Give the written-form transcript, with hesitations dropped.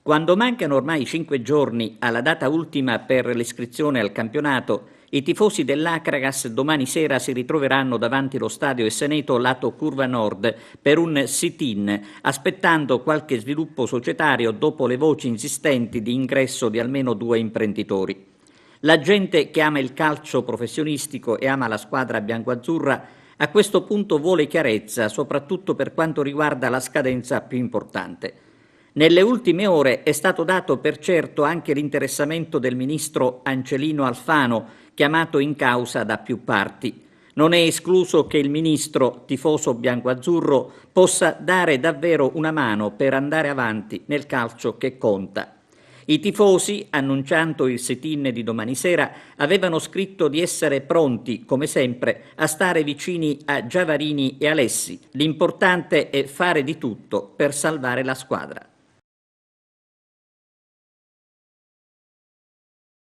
Quando mancano ormai 5 giorni alla data ultima per l'iscrizione al campionato, i tifosi dell'Acragas domani sera si ritroveranno davanti allo stadio Esseneto lato Curva Nord per un sit-in, aspettando qualche sviluppo societario dopo le voci insistenti di ingresso di almeno 2 imprenditori. La gente che ama il calcio professionistico e ama la squadra biancoazzurra a questo punto vuole chiarezza, soprattutto per quanto riguarda la scadenza più importante. Nelle ultime ore è stato dato per certo anche l'interessamento del ministro Angelino Alfano, chiamato in causa da più parti. Non è escluso che il ministro, tifoso biancoazzurro, possa dare davvero una mano per andare avanti nel calcio che conta. I tifosi, annunciando il sit-in di domani sera, avevano scritto di essere pronti, come sempre, a stare vicini a Giavarini e Alessi. L'importante è fare di tutto per salvare la squadra.